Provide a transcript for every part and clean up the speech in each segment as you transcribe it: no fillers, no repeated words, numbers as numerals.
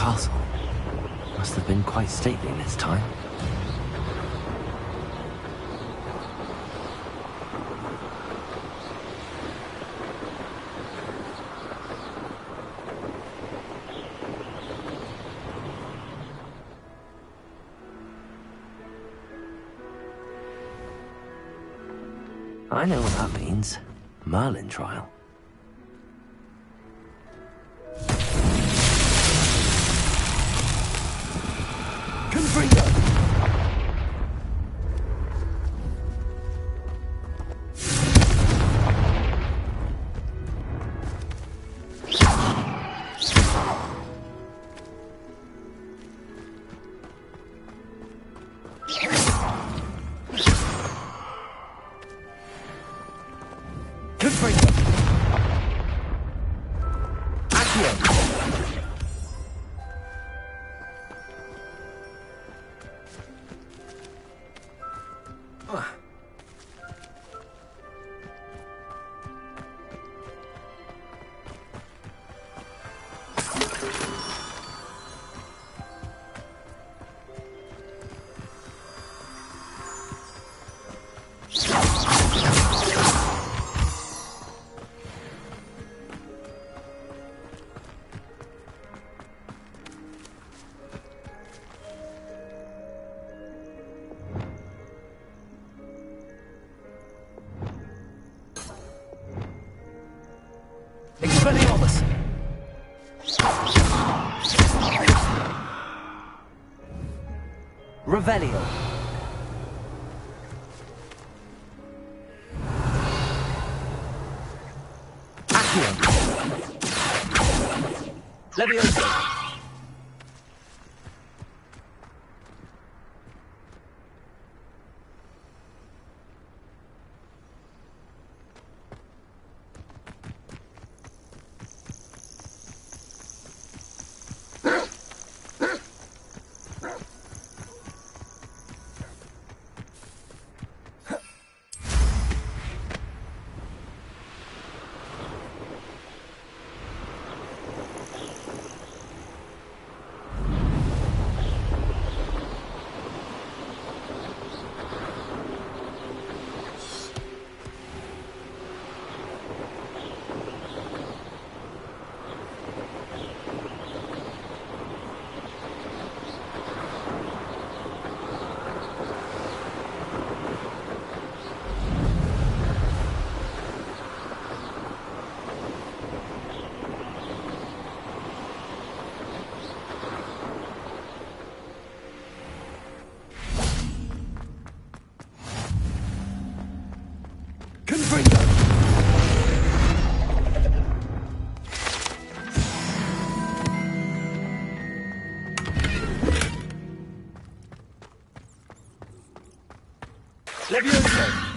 castle. Must have been quite stately in its time. I know what that means. Merlin trial. Confringo! Expelliarmus! Revelio! Accio! Levioso! Levioso!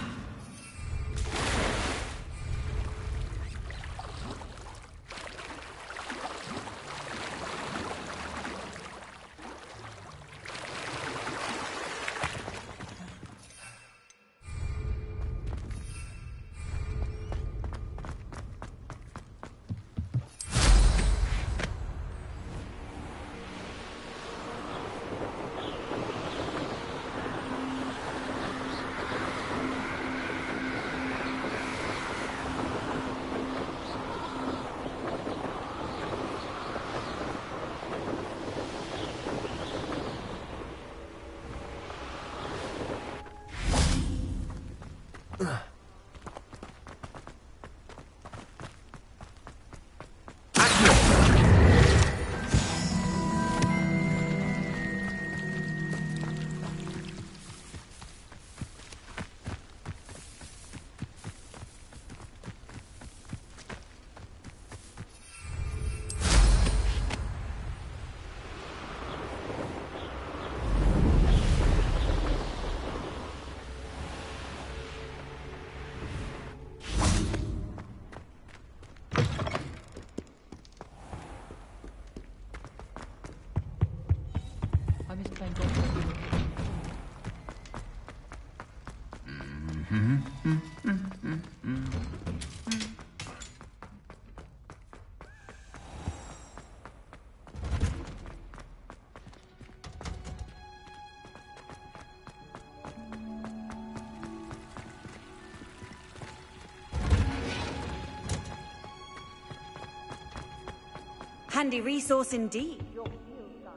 handy resource indeed, your field guide.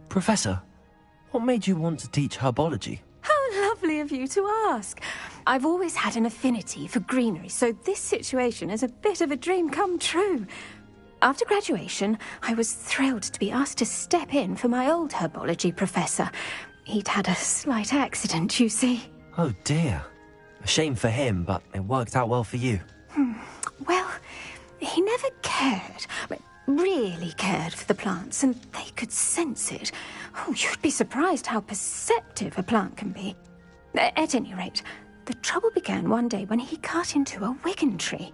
Professor, what made you want to teach herbology? How lovely of you to ask. I've always had an affinity for greenery, so this situation is a bit of a dream come true. After graduation, I was thrilled to be asked to step in for my old herbology professor. He'd had a slight accident, you see. Oh dear. A shame for him, but it worked out well for you. Well, he never cared, but really cared for the plants, and they could sense it. Oh, you'd be surprised how perceptive a plant can be. At any rate, the trouble began one day when he cut into a wigan tree.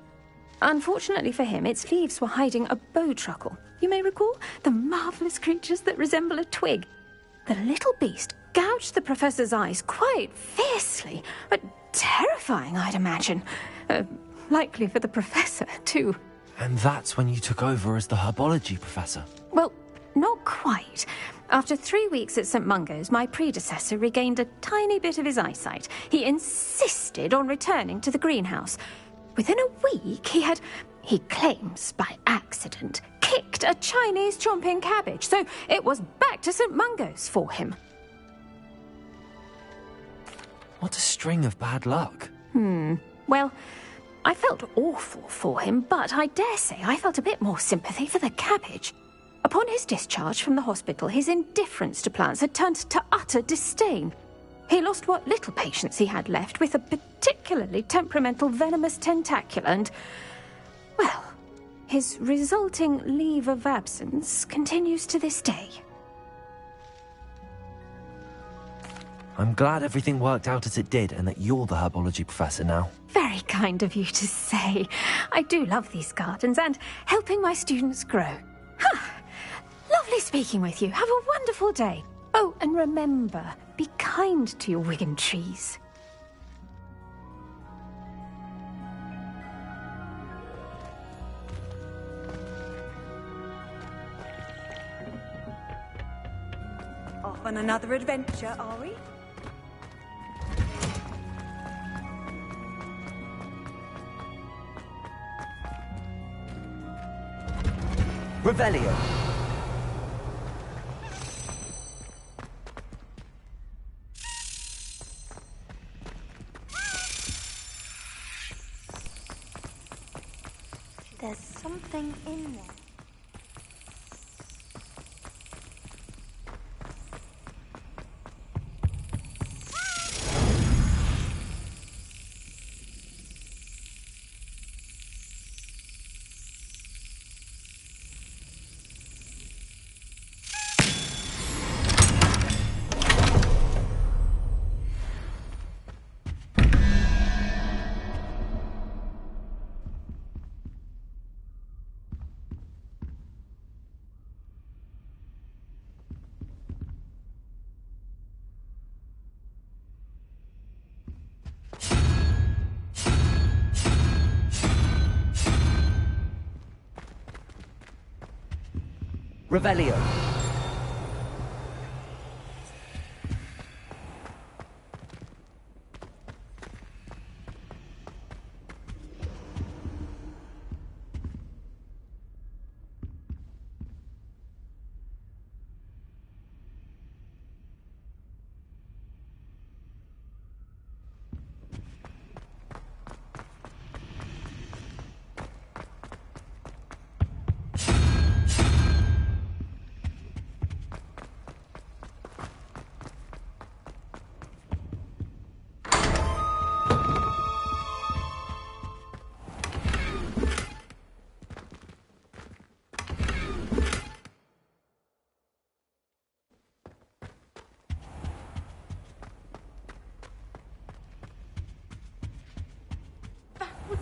Unfortunately for him, its leaves were hiding a bowtruckle. You may recall the marvellous creatures that resemble a twig. The little beast gouged the professor's eyes quite fiercely, but terrifying, I'd imagine. Likely for the professor, too. And that's when you took over as the herbology professor? Well, not quite. After 3 weeks at St. Mungo's, my predecessor regained a tiny bit of his eyesight. He insisted on returning to the greenhouse. Within a week, he claims by accident, kicked a Chinese chomping cabbage, so it was back to St. Mungo's for him. What a string of bad luck. Well, I felt awful for him, but I dare say I felt a bit more sympathy for the cabbage. Upon his discharge from the hospital, his indifference to plants had turned to utter disdain. He lost what little patience he had left with a particularly temperamental venomous tentacula and, well, his resulting leave of absence continues to this day. I'm glad everything worked out as it did and that you're the herbology professor now. Very kind of you to say. I do love these gardens and helping my students grow. Lovely speaking with you. Have a wonderful day. Oh, and remember, be kind to your wigan trees. Off on another adventure, are we? Revelio. There's something in there. Revelio.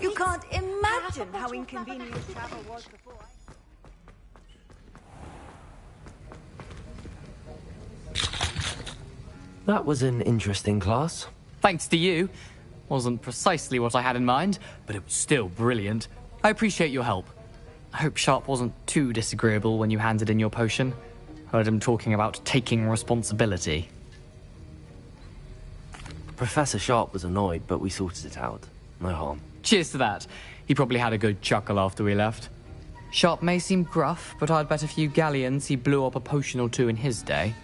You can't imagine how inconvenient travel was before. That was an interesting class. Thanks to you. Wasn't precisely what I had in mind, but it was still brilliant. I appreciate your help. I hope Sharp wasn't too disagreeable when you handed in your potion. Heard him talking about taking responsibility. Professor Sharp was annoyed, but we sorted it out. No harm. Cheers to that. He probably had a good chuckle after we left. Sharp may seem gruff, but I'd bet a few galleons he blew up a potion or two in his day.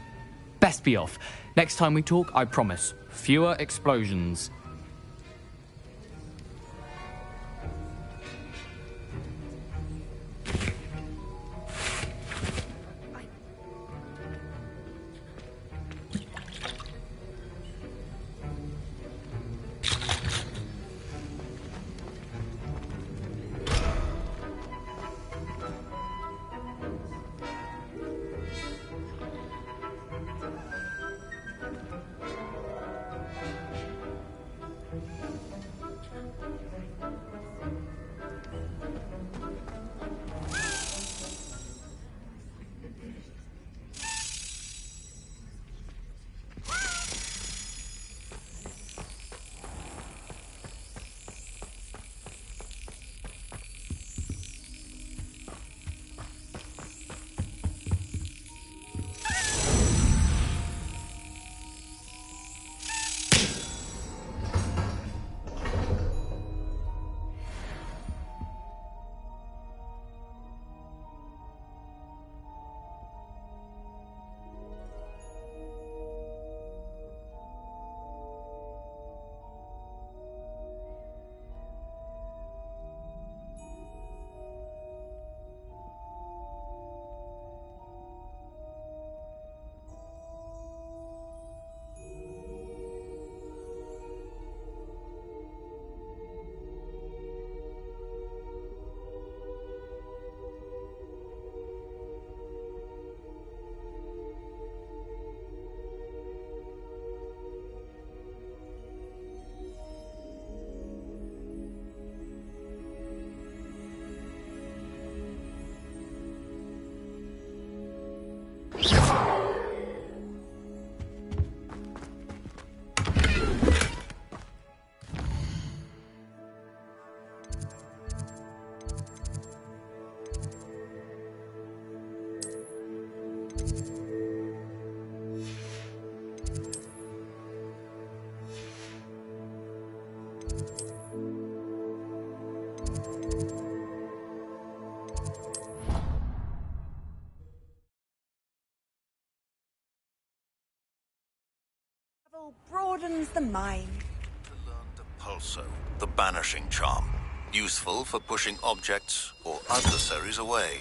Best be off. Next time we talk, I promise, fewer explosions. Travel broadens the mind. To learn the Pulso, the banishing charm. Useful for pushing objects or adversaries away.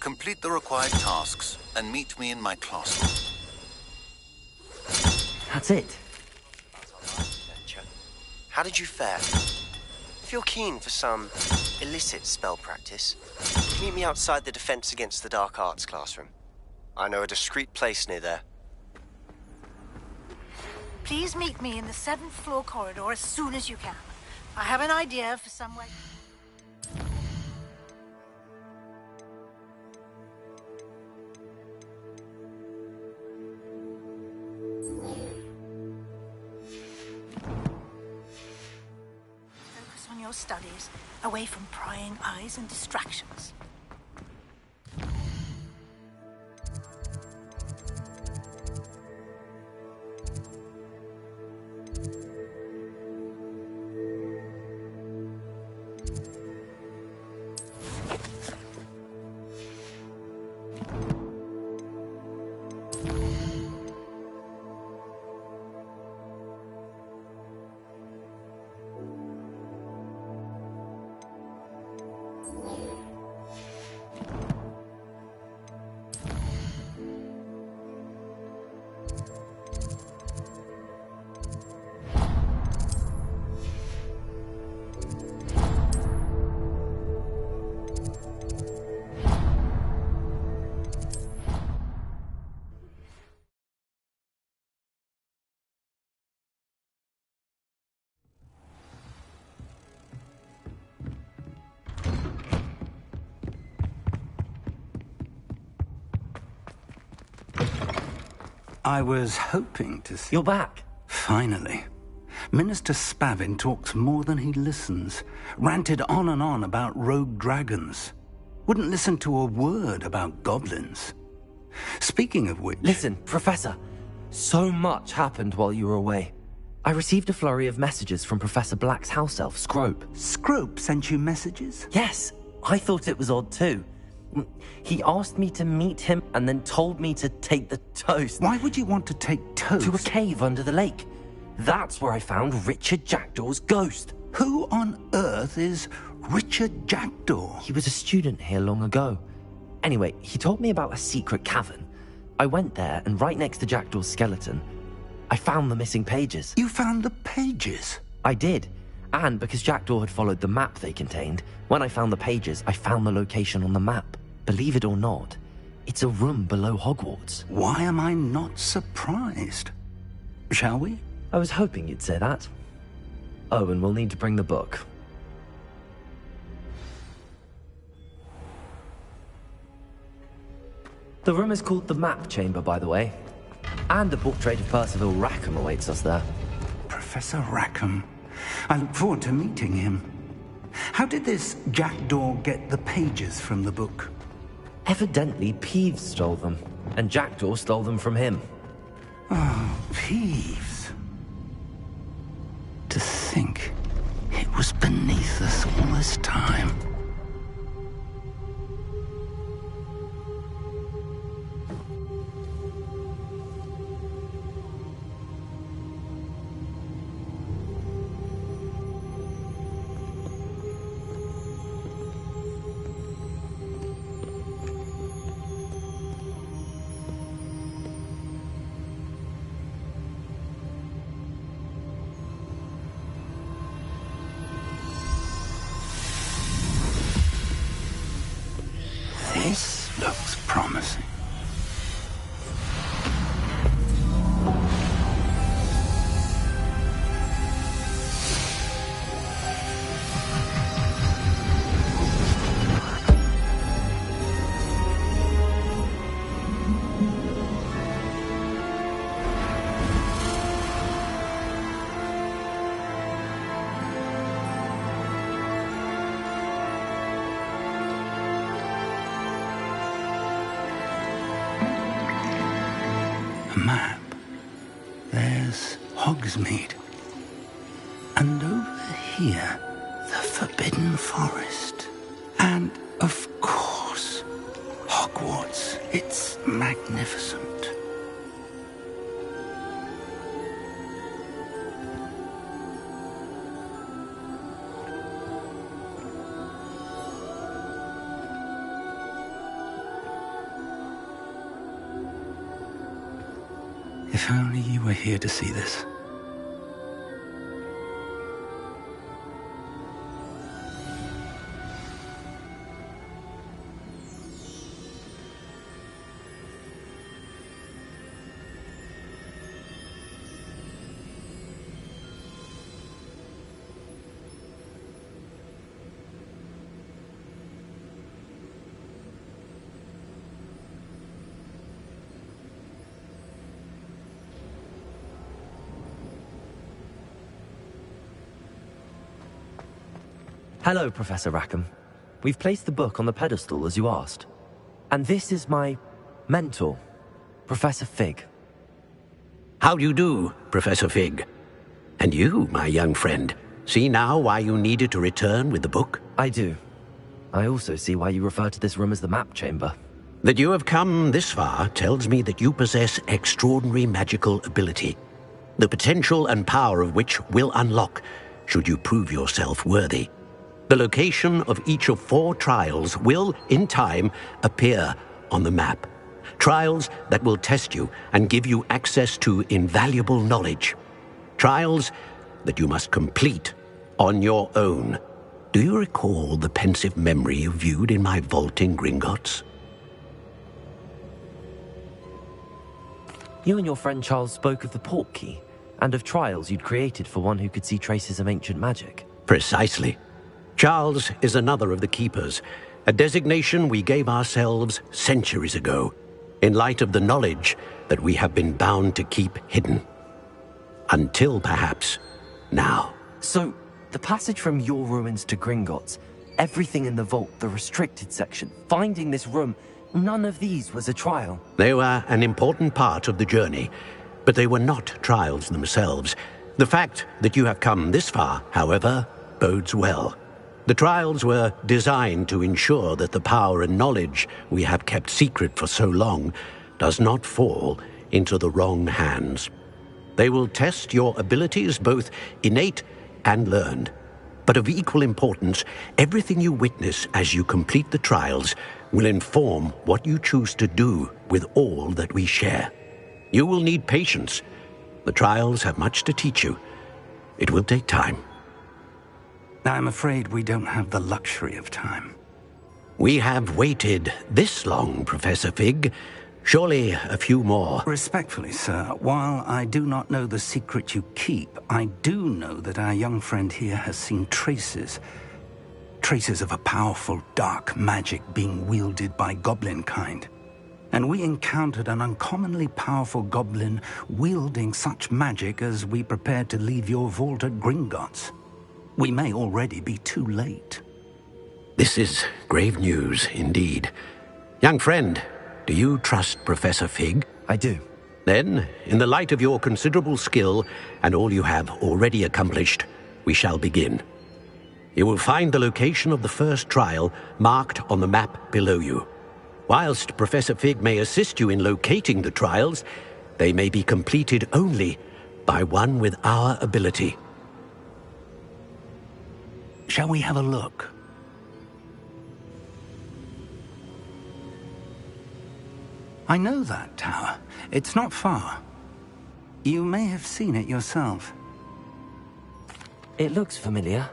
Complete the required tasks and meet me in my closet. That's it. How did you fare? If you're keen for some illicit spell practice, meet me outside the Defense Against the Dark Arts classroom. I know a discreet place near there. Please meet me in the 7th floor corridor as soon as you can. I have an idea for some way... Focus on your studies, away from prying eyes and distractions. I was hoping to see... You're back. Finally. Minister Spavin talks more than he listens. Ranted on and on about rogue dragons. Wouldn't listen to a word about goblins. Speaking of which... Listen, Professor. So much happened while you were away. I received a flurry of messages from Professor Black's house elf, Scrope. Scrope sent you messages? Yes, I thought it was odd too. He asked me to meet him and then told me to take the toast. Why would you want to take toast? To a cave under the lake. That's where I found Richard Jackdaw's ghost. Who on earth is Richard Jackdaw? He was a student here long ago. Anyway, he told me about a secret cavern. I went there, and right next to Jackdaw's skeleton, I found the missing pages. You found the pages? I did. And because Jackdaw had followed the map they contained, when I found the pages, I found the location on the map. Believe it or not, it's a room below Hogwarts. Why am I not surprised? Shall we? I was hoping you'd say that. Oh, and we'll need to bring the book. The room is called the Map Chamber, by the way. And a portrait of Percival Rackham awaits us there. Professor Rackham. I look forward to meeting him. How did this Jackdaw get the pages from the book? Evidently, Peeves stole them, and Jackdaw stole them from him. Oh, Peeves. To think it was beneath us all this time. This looks promising. Map. There's Hogsmeade. And over here, the Forbidden Forest. And, of course, Hogwarts. It's magnificent. If only you were here to see this. Hello, Professor Rackham. We've placed the book on the pedestal as you asked. And this is my mentor, Professor Fig. How do you do, Professor Fig? And you, my young friend, see now why you needed to return with the book? I do. I also see why you refer to this room as the Map Chamber. That you have come this far tells me that you possess extraordinary magical ability, the potential and power of which will unlock should you prove yourself worthy. The location of each of 4 trials will, in time, appear on the map. Trials that will test you and give you access to invaluable knowledge. Trials that you must complete on your own. Do you recall the pensive memory you viewed in my vault in Gringotts? You and your friend Charles spoke of the Portkey, and of trials you'd created for one who could see traces of ancient magic. Precisely. Charles is another of the Keepers, a designation we gave ourselves centuries ago, in light of the knowledge that we have been bound to keep hidden. Until perhaps now. So, the passage from your ruins to Gringotts, everything in the vault, the restricted section, finding this room, none of these was a trial. They were an important part of the journey, but they were not trials themselves. The fact that you have come this far, however, bodes well. The trials were designed to ensure that the power and knowledge we have kept secret for so long does not fall into the wrong hands. They will test your abilities, both innate and learned. But of equal importance, everything you witness as you complete the trials will inform what you choose to do with all that we share. You will need patience. The trials have much to teach you. It will take time. I'm afraid we don't have the luxury of time. We have waited this long, Professor Fig. Surely a few more. Respectfully, sir, while I do not know the secret you keep, I do know that our young friend here has seen traces of a powerful dark magic being wielded by goblin kind. And we encountered an uncommonly powerful goblin wielding such magic as we prepared to leave your vault at Gringotts. We may already be too late. This is grave news indeed. Young friend, do you trust Professor Fig? I do. Then, in the light of your considerable skill and all you have already accomplished, we shall begin. You will find the location of the first trial marked on the map below you. Whilst Professor Fig may assist you in locating the trials, they may be completed only by one with our ability. Shall we have a look? I know that tower. It's not far. You may have seen it yourself. It looks familiar.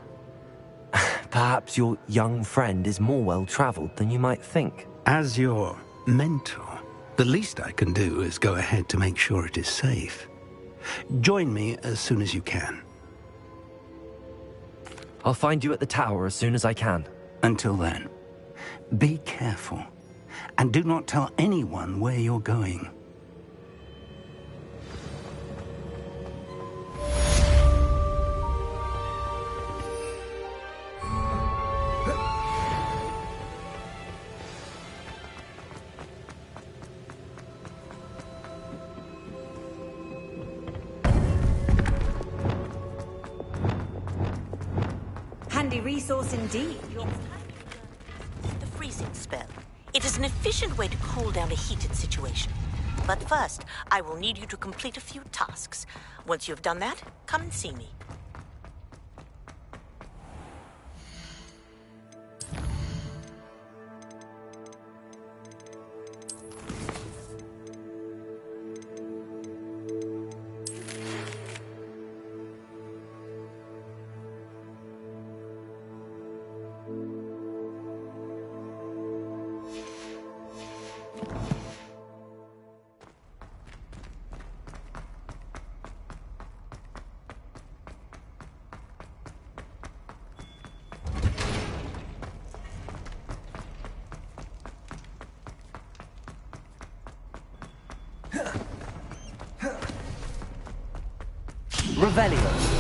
Perhaps your young friend is more well-traveled than you might think. As your mentor, the least I can do is go ahead to make sure it is safe. Join me as soon as you can. I'll find you at the tower as soon as I can. Until then, be careful. And do not tell anyone where you're going. Handy resource indeed. The freezing spell. It is an efficient way to cool down a heated situation. But first, I will need you to complete a few tasks. Once you have done that, come and see me. Revelio.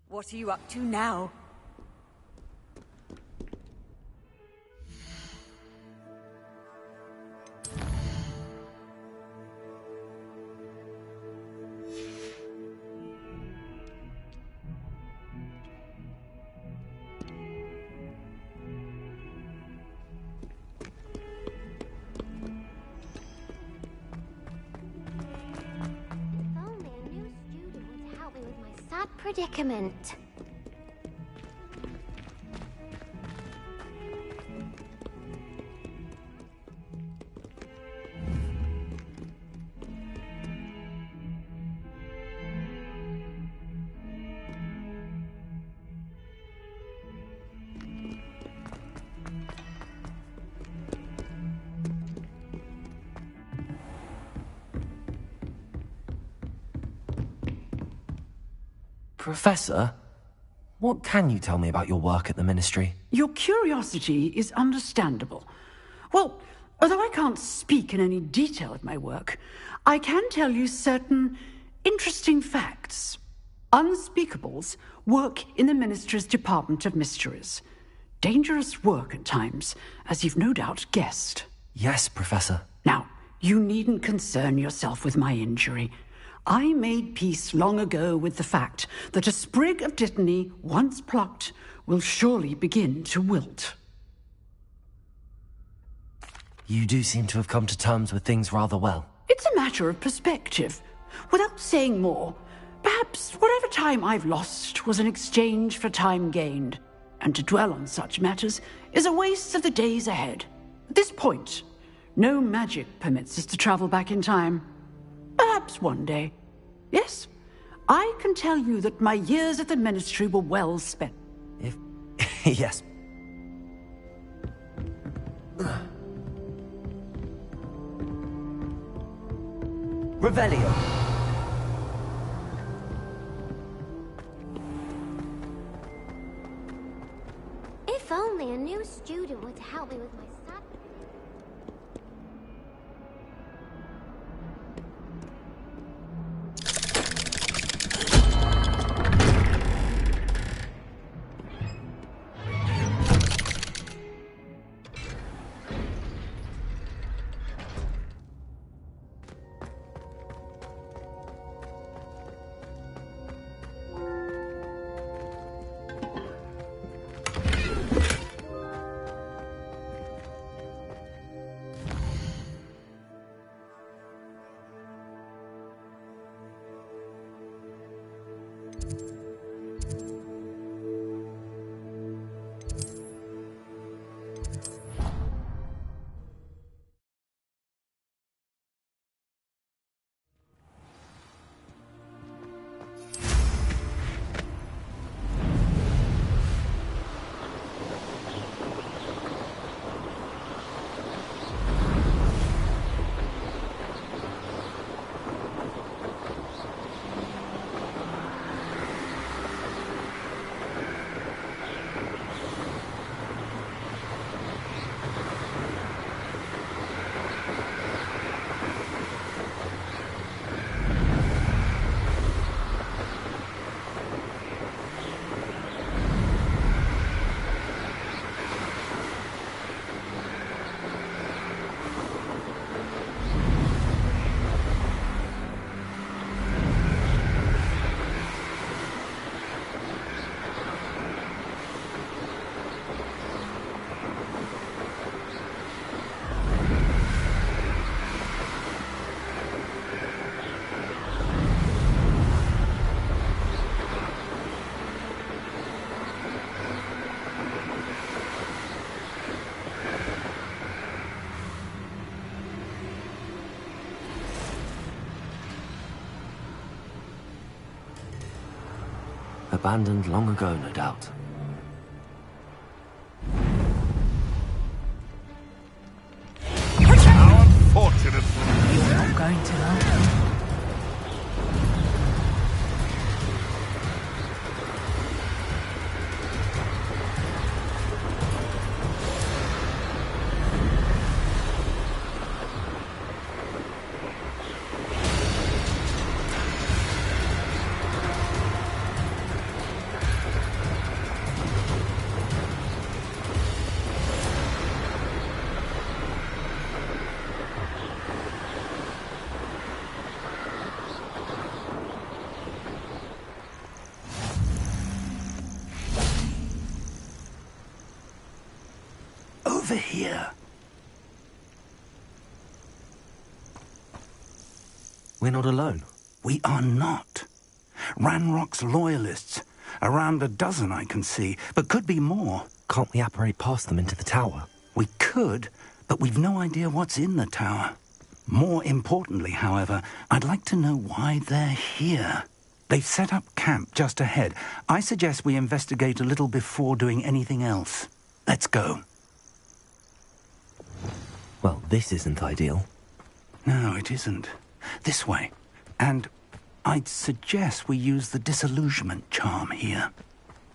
What are you up to now? sad predicament. Professor, what can you tell me about your work at the Ministry? Your curiosity is understandable. Well, although I can't speak in any detail of my work, I can tell you certain interesting facts. Unspeakables work in the Ministry's Department of Mysteries. Dangerous work at times, as you've no doubt guessed. Yes, Professor. Now, you needn't concern yourself with my injury. I made peace long ago with the fact that a sprig of dittany, once plucked, will surely begin to wilt. You do seem to have come to terms with things rather well. It's a matter of perspective. Without saying more, perhaps whatever time I've lost was an exchange for time gained, and to dwell on such matters is a waste of the days ahead. At this point, no magic permits us to travel back in time. Perhaps one day. Yes, I can tell you that my years at the Ministry were well spent. If... yes. Revelio. If only a new student were to help me with my sad... Abandoned long ago, no doubt. How unfortunate! You're not going to learn. Over here. We're not alone. We are not. Ranrock's loyalists. Around a dozen I can see, but could be more. Can't we apparate past them into the tower? We could, but we've no idea what's in the tower. More importantly, however, I'd like to know why they're here. They've set up camp just ahead. I suggest we investigate a little before doing anything else. Let's go. Well, this isn't ideal. No, it isn't. This way. And I'd suggest we use the disillusionment charm here.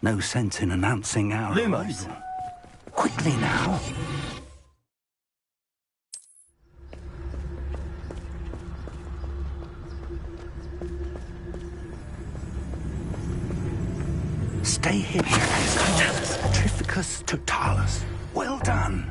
No sense in announcing our Lumos. arrival. Quickly now. Stay hidden. Trificus totalis. Well done.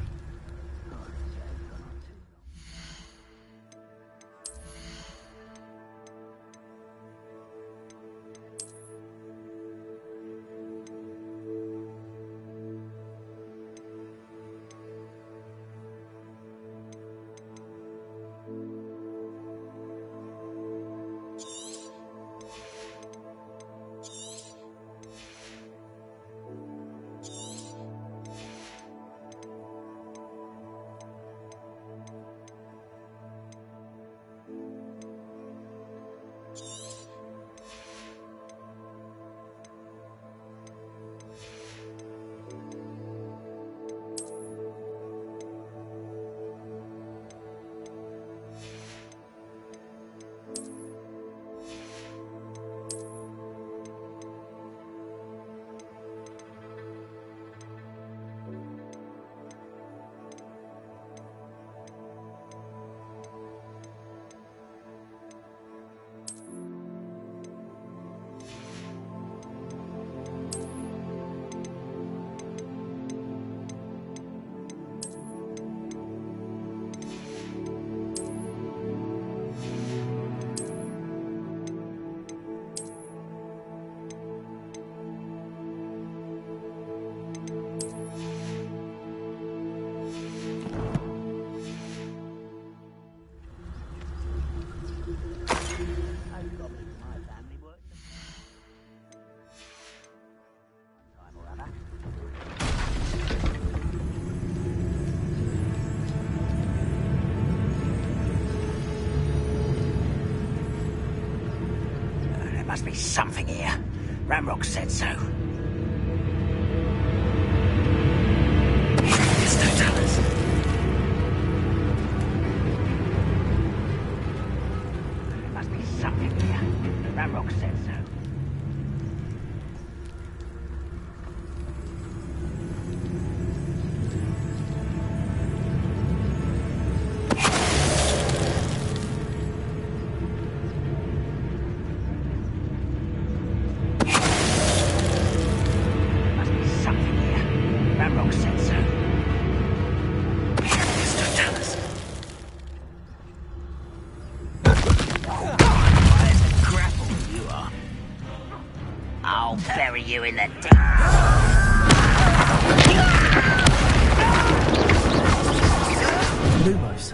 Must be something here. Ranrock said so. It's Totalis. There must be something here. Ranrock said so. You in the Lumos.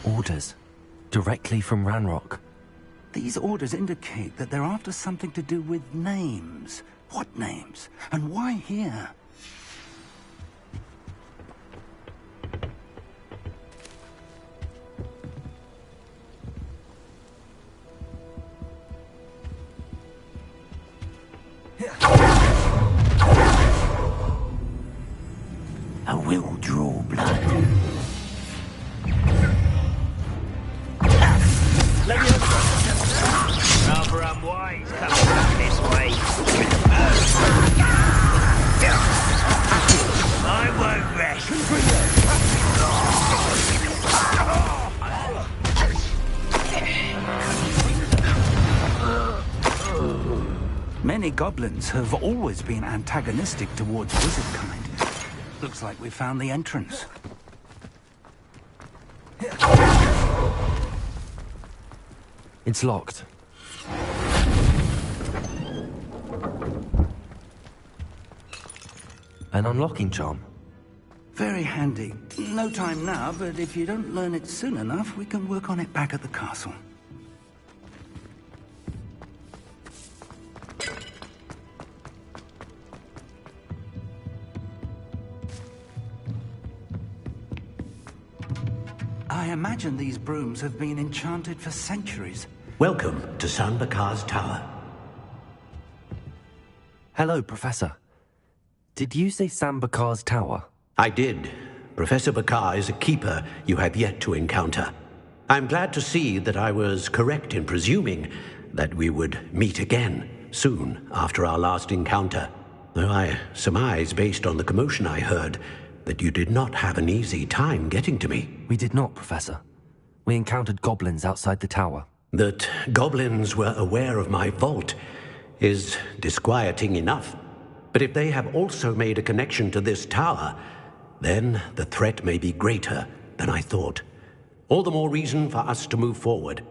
Orders. Directly from Ranrock. These orders indicate that they're after something to do with names. What names? And why here? I will draw blood. Rather unwise coming back this way. I won't rest. Many goblins have always been antagonistic towards wizard kind. Looks like we found the entrance. It's locked. An unlocking charm. Very handy. No time now, but if you don't learn it soon enough, we can work on it back at the castle. I imagine these brooms have been enchanted for centuries. Welcome to San Bakar's Tower. Hello, Professor. Did you say San Bakar's Tower? I did. Professor Bakar is a keeper you have yet to encounter. I'm glad to see that I was correct in presuming that we would meet again soon after our last encounter. Though I surmise, based on the commotion I heard, that you did not have an easy time getting to me. We did not, Professor. We encountered goblins outside the tower. That goblins were aware of my vault is disquieting enough. But if they have also made a connection to this tower, then the threat may be greater than I thought. All the more reason for us to move forward.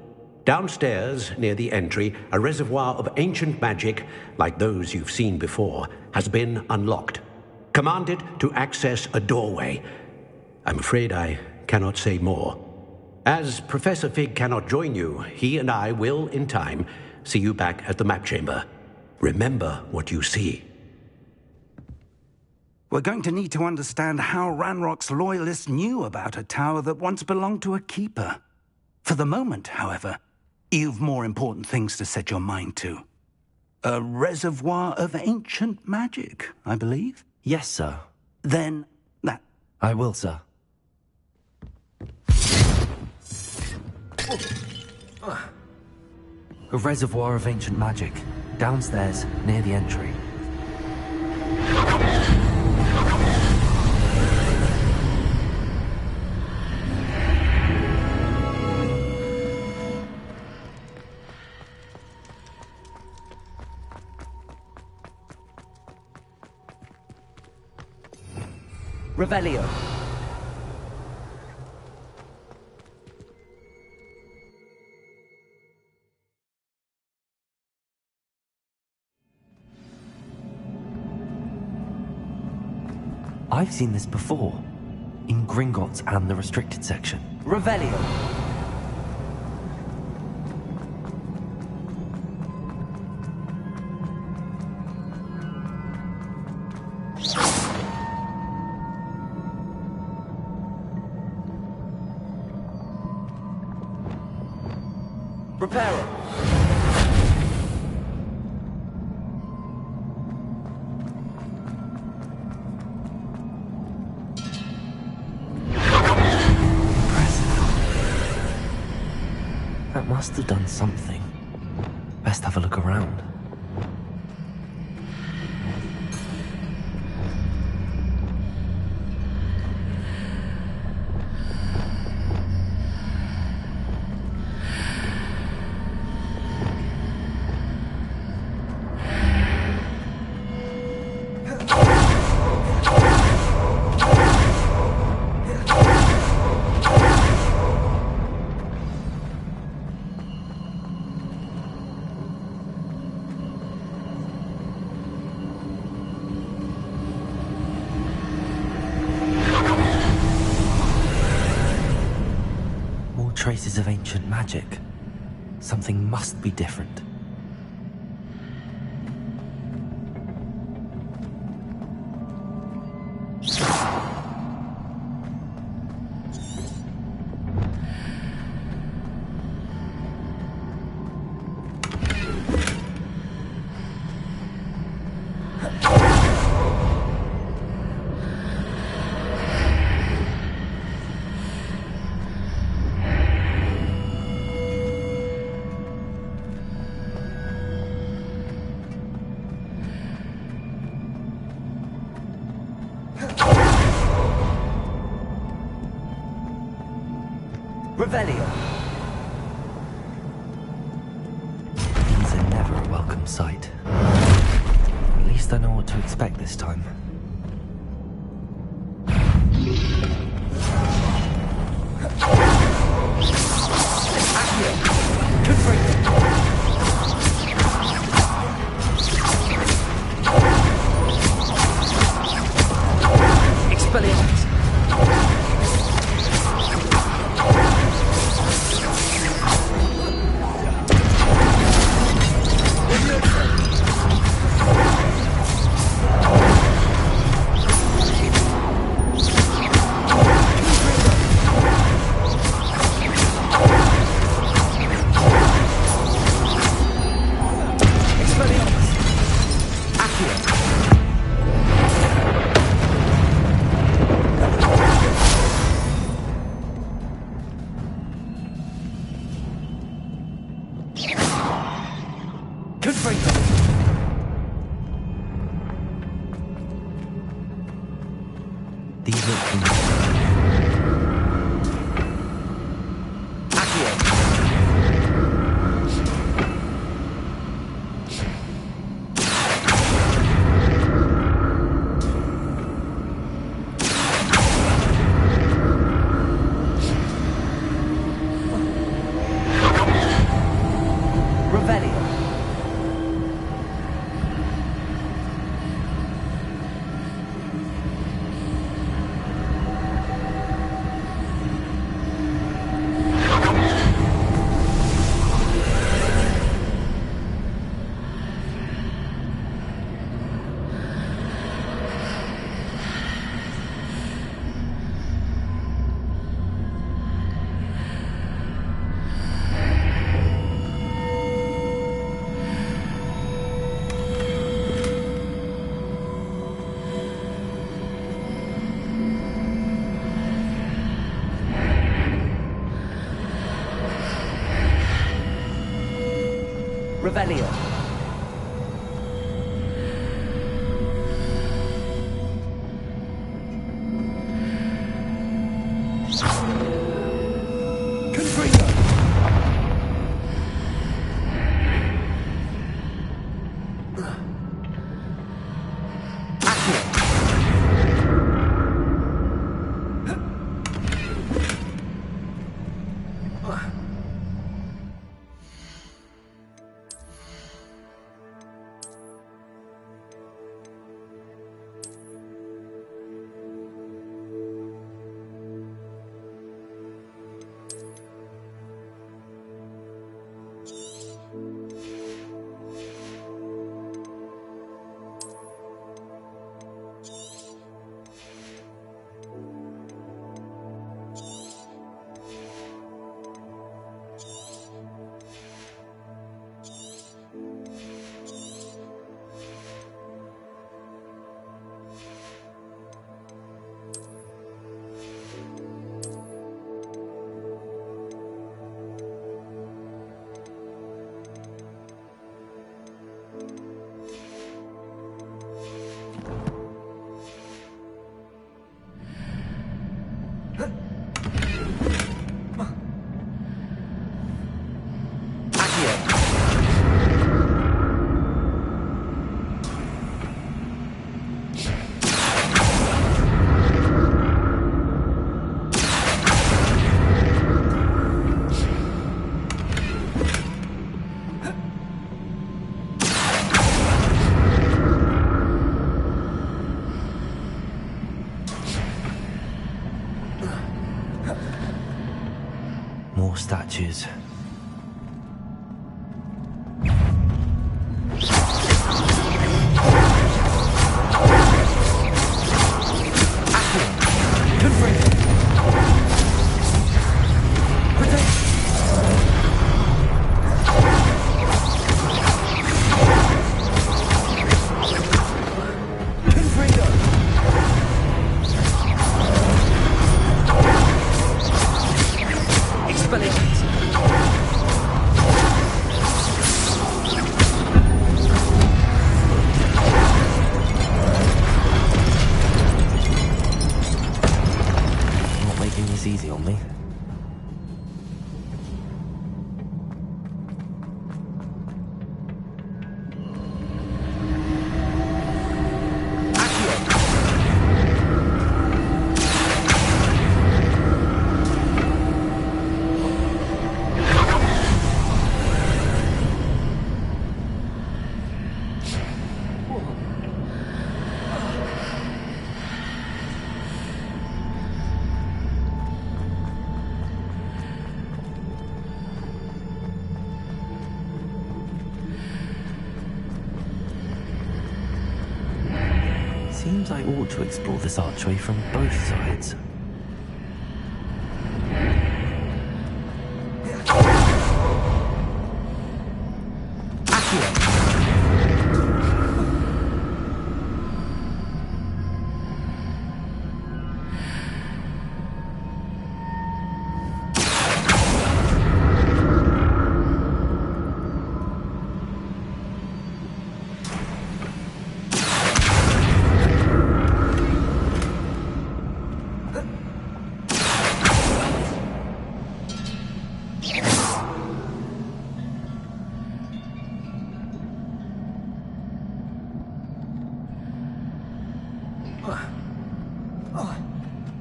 Downstairs, near the entry, a reservoir of ancient magic, like those you've seen before, has been unlocked. Commanded to access a doorway. I'm afraid I cannot say more. As Professor Fig cannot join you, he and I will, in time, see you back at the map chamber. Remember what you see. We're going to need to understand how Ranrock's loyalists knew about a tower that once belonged to a keeper. For the moment, however, you've more important things to set your mind to. A reservoir of ancient magic, I believe? Yes, sir. Then, that... I will, sir. A reservoir of ancient magic. Downstairs, near the entry. Revelio. I've seen this before. In Gringotts and the restricted section. Revelio. Reparo. That must have done something. Best have a look around. traces of ancient magic. Something must be different. Revelio. These are never a welcome sight. At least I know what to expect this time. These look Revelio. Not making this easy on me. Seems I ought to explore this archway from both sides.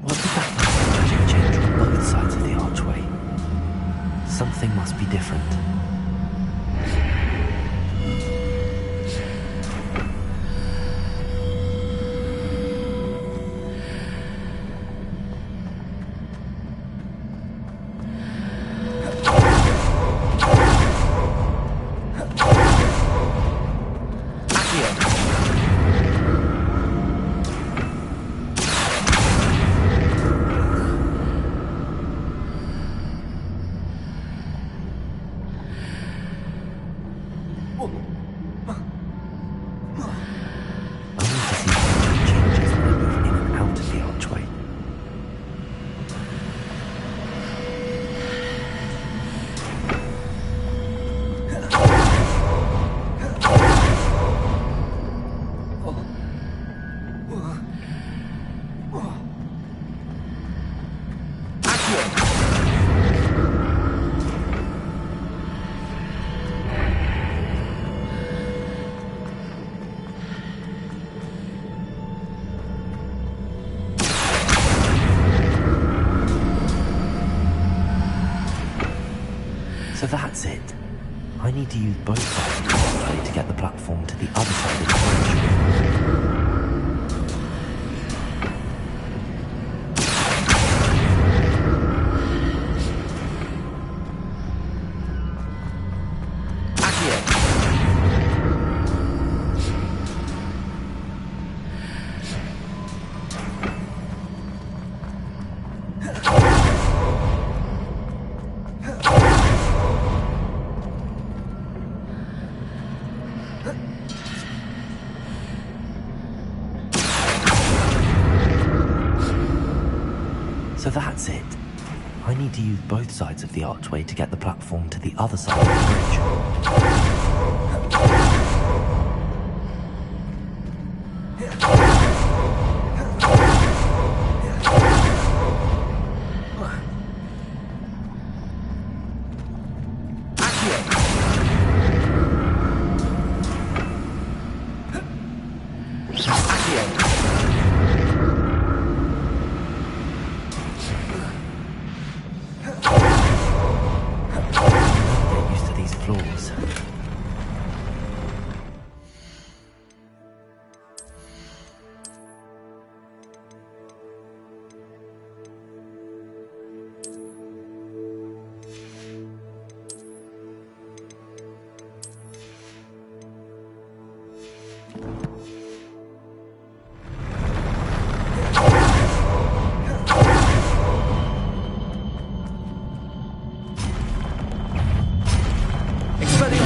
What did that magic change on both sides of the archway? Something must be different. So that's it. I need to use both sides of the archway to get the platform to the other side of the bridge. So that's it. I need to use both sides of the archway to get the platform to the other side of the bridge. Expelliarmus!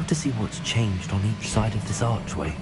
to see what's changed on each side of this archway.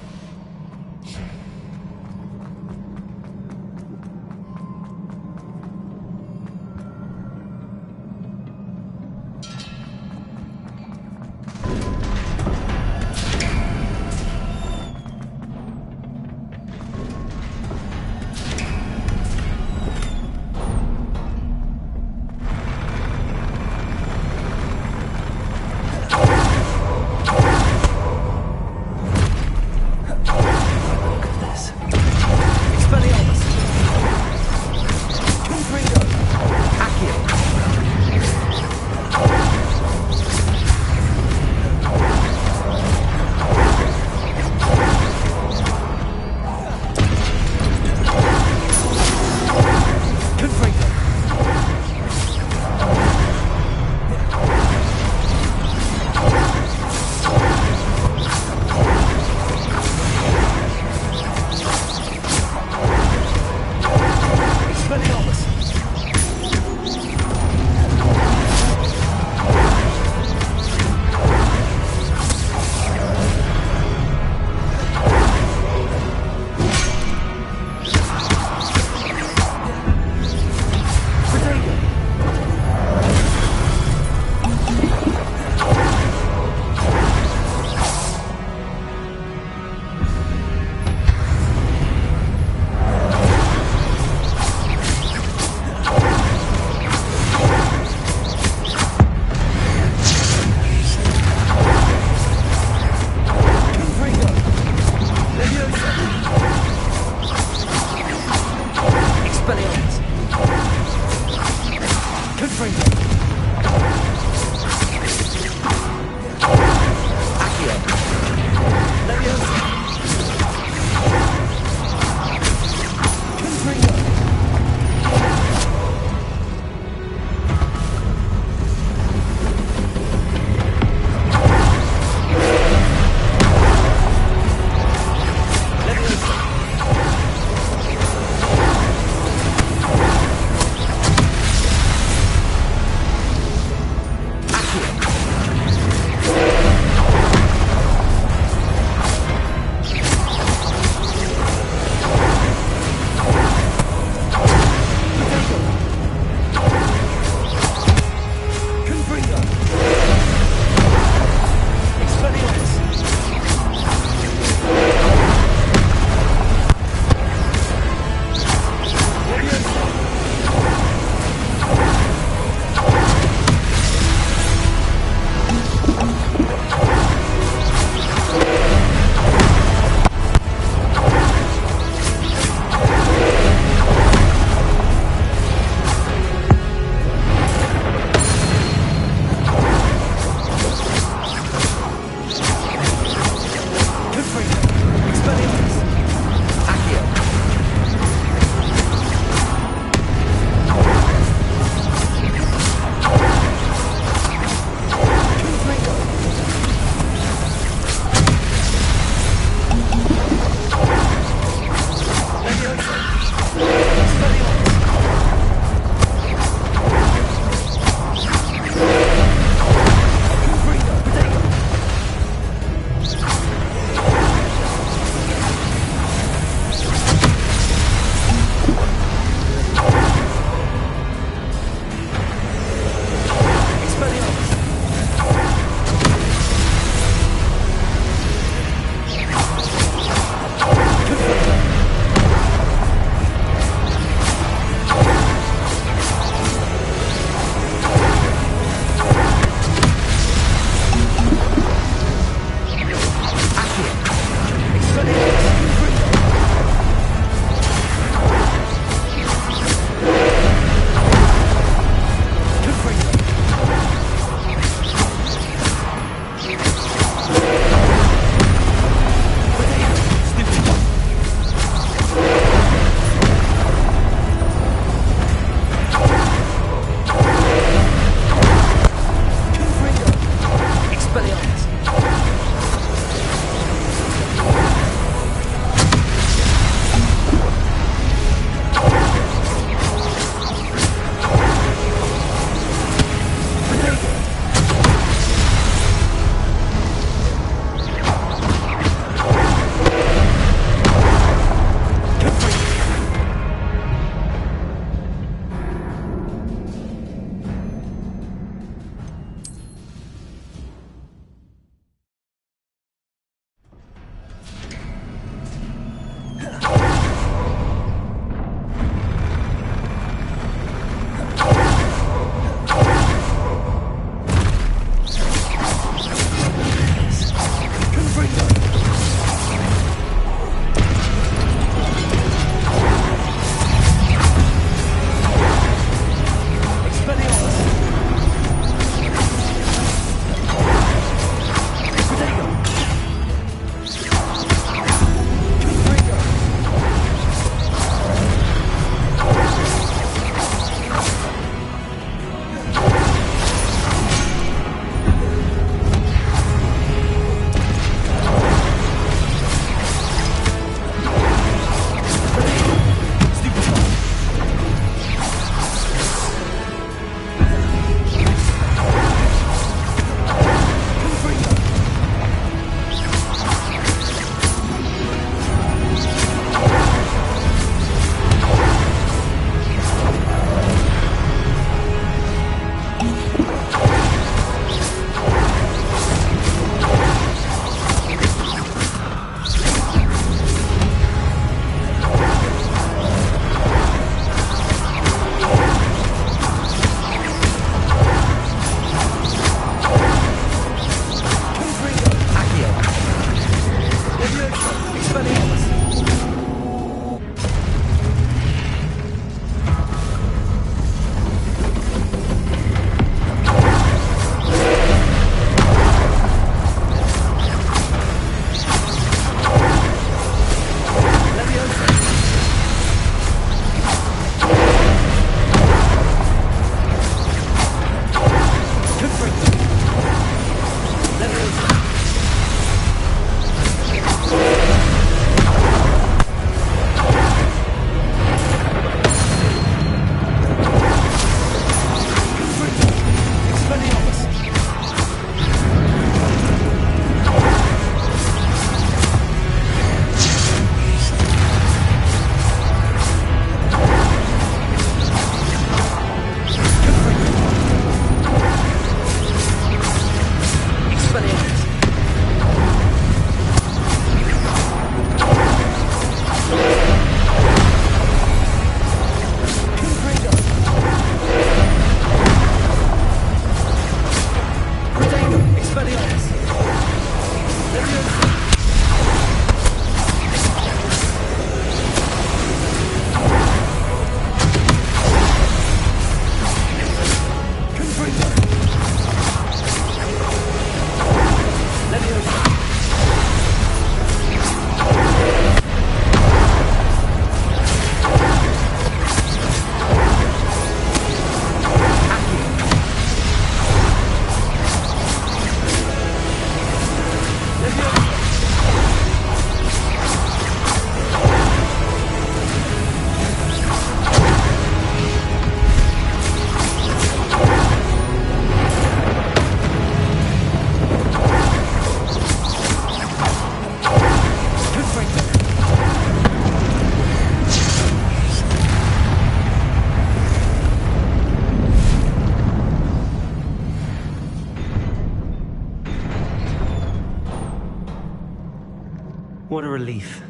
What a relief.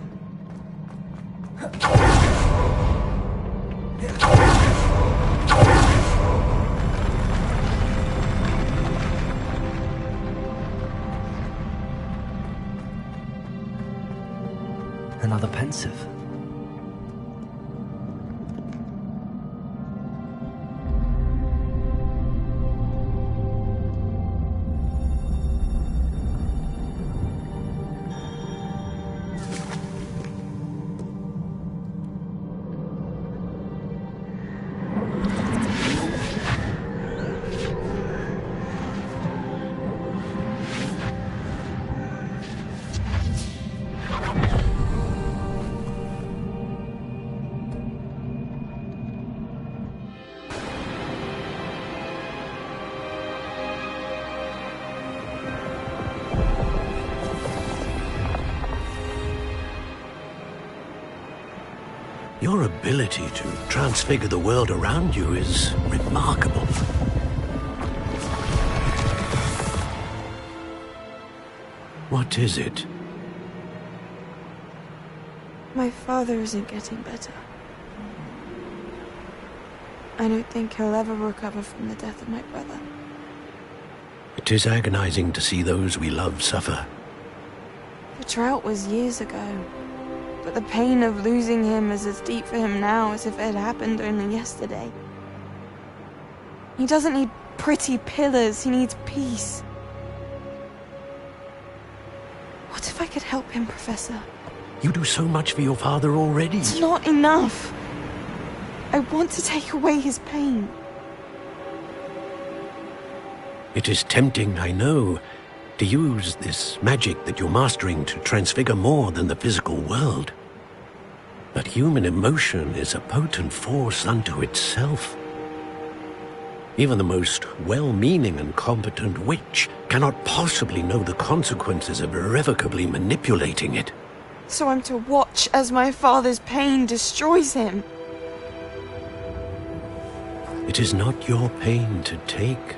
Another pensive. Your ability to transfigure the world around you is remarkable. What is it? My father isn't getting better. I don't think he'll ever recover from the death of my brother. It is agonizing to see those we love suffer. The drought was years ago, but the pain of losing him is as deep for him now as if it had happened only yesterday. He doesn't need pretty pillars, he needs peace. What if I could help him, Professor? You do so much for your father already. It's not enough. I want to take away his pain. It is tempting, I know, to use this magic that you're mastering to transfigure more than the physical world. But human emotion is a potent force unto itself. Even the most well-meaning and competent witch cannot possibly know the consequences of irrevocably manipulating it. So I'm to watch as my father's pain destroys him. It is not your pain to take.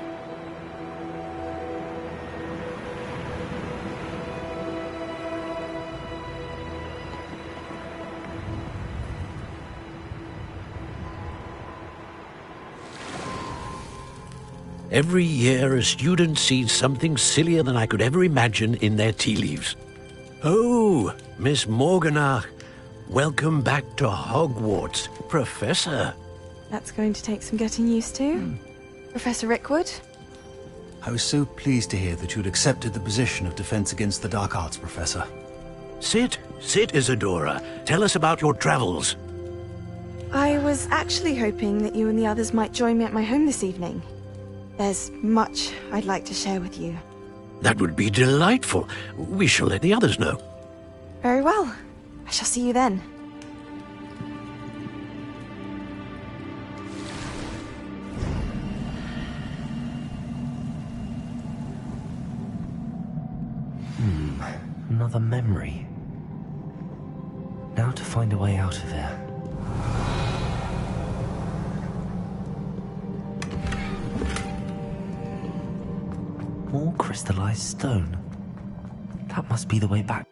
Every year, a student sees something sillier than I could ever imagine in their tea leaves. Oh, Miss Morganach, welcome back to Hogwarts, Professor. That's going to take some getting used to. Professor Rickwood? I was so pleased to hear that you'd accepted the position of Defense Against the Dark Arts, Professor. Sit, Isadora. Tell us about your travels. I was actually hoping that you and the others might join me at my home this evening. There's much I'd like to share with you. That would be delightful. We shall let the others know. Very well. I shall see you then. Another memory. Now to find a way out of here. More crystallized stone. That must be the way back.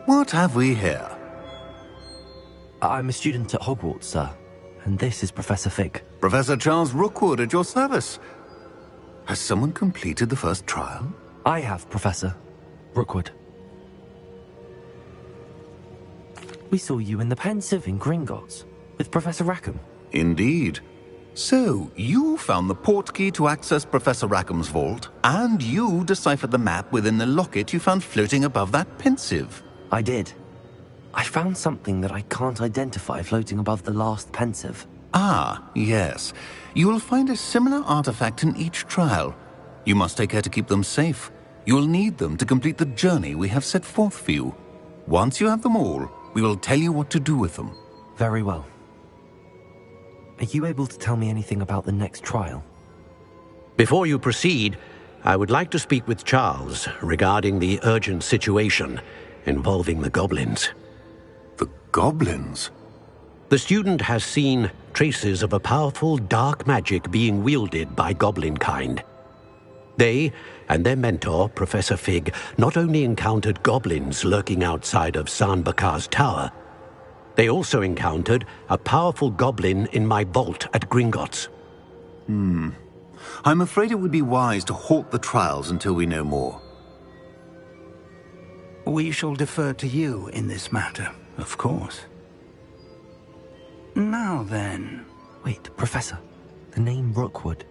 What have we here? I'm a student at Hogwarts, sir. And this is Professor Fig. Professor Charles Rookwood at your service. Has someone completed the first trial? I have, Professor Rookwood. We saw you in the Pensieve in Gringotts with Professor Rackham. Indeed. So, you found the portkey to access Professor Rackham's vault, and you deciphered the map within the locket you found floating above that Pensieve. I did. I found something that I can't identify floating above the last Pensieve. Ah, yes. You will find a similar artifact in each trial. You must take care to keep them safe. You will need them to complete the journey we have set forth for you. Once you have them all, we will tell you what to do with them. Very well. Are you able to tell me anything about the next trial? Before you proceed, I would like to speak with Charles regarding the urgent situation involving the goblins. The goblins? The student has seen traces of a powerful dark magic being wielded by goblin kind. They and their mentor, Professor Fig, not only encountered goblins lurking outside of San Bakar's tower, they also encountered a powerful goblin in my vault at Gringotts. I'm afraid it would be wise to halt the trials until we know more. We shall defer to you in this matter, of course. Now then... Wait, Professor. The name Rookwood.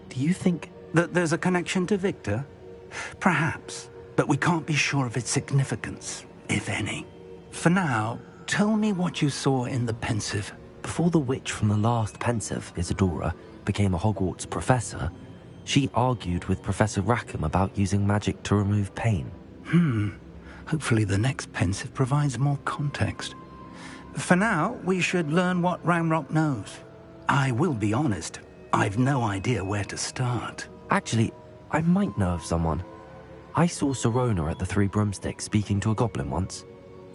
Do you think... that there's a connection to Victor? Perhaps, but we can't be sure of its significance, if any. For now, tell me what you saw in the Pensieve. Before the witch from the last Pensieve, Isadora, became a Hogwarts professor, she argued with Professor Rackham about using magic to remove pain. Hopefully the next Pensieve provides more context. For now, we should learn what Ranrock knows. I will be honest, I've no idea where to start. Actually, I might know of someone. I saw Sirona at the Three Broomsticks speaking to a goblin once.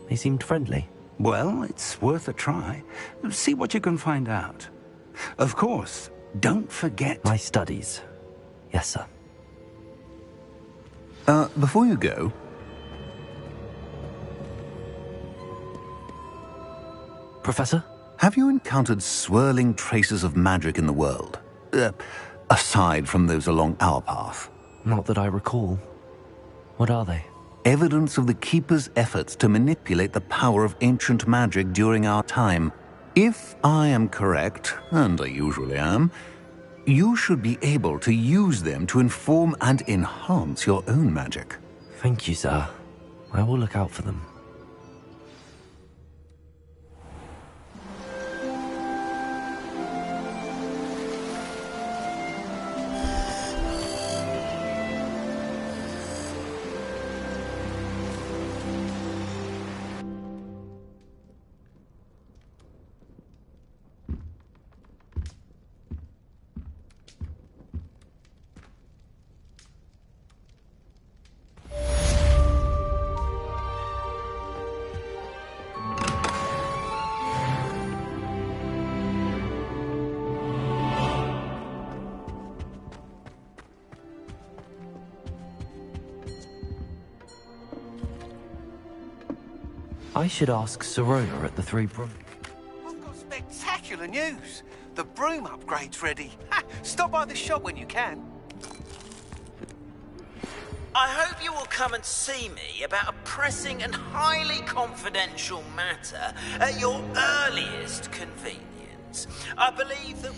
They seemed friendly. Well, it's worth a try. See what you can find out. Of course, don't forget... my studies. Yes, sir. Before you go... Professor? Have you encountered swirling traces of magic in the world? Aside from those along our path? Not that I recall. What are they? Evidence of the Keeper's efforts to manipulate the power of ancient magic during our time. If I am correct, and I usually am, you should be able to use them to inform and enhance your own magic. Thank you, sir. I will look out for them. I should ask Sirona at the Three Broom. I've got spectacular news. The broom upgrade's ready. Ha! Stop by the shop when you can. I hope you will come and see me about a pressing and highly confidential matter at your earliest convenience. I believe that...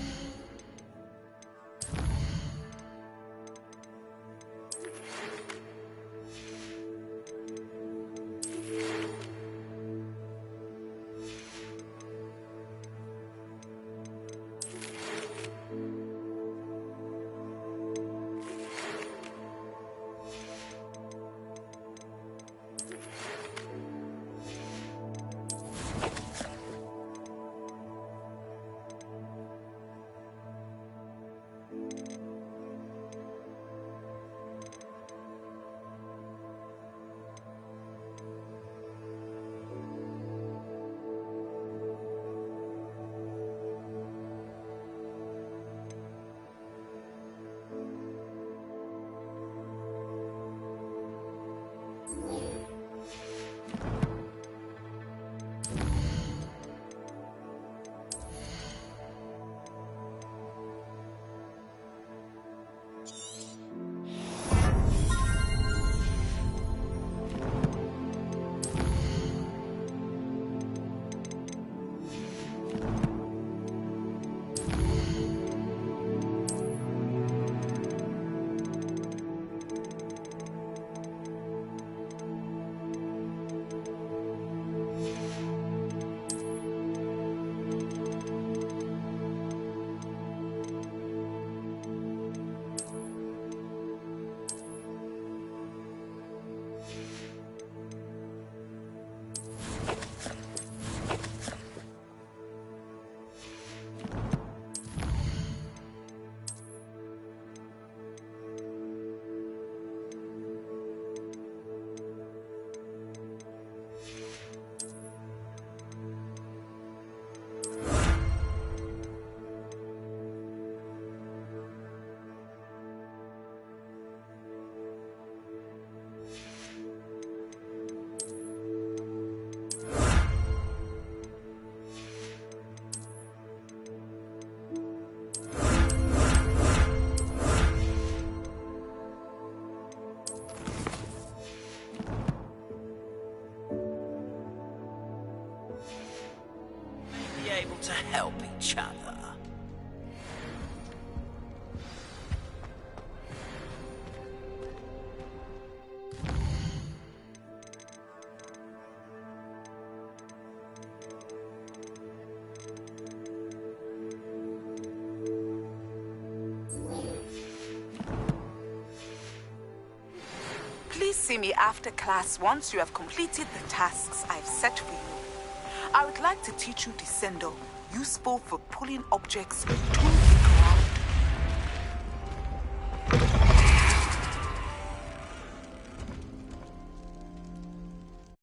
help each other. Please see me after class once you have completed the tasks I've set for you. I would like to teach you Descendo, useful for pulling objects 2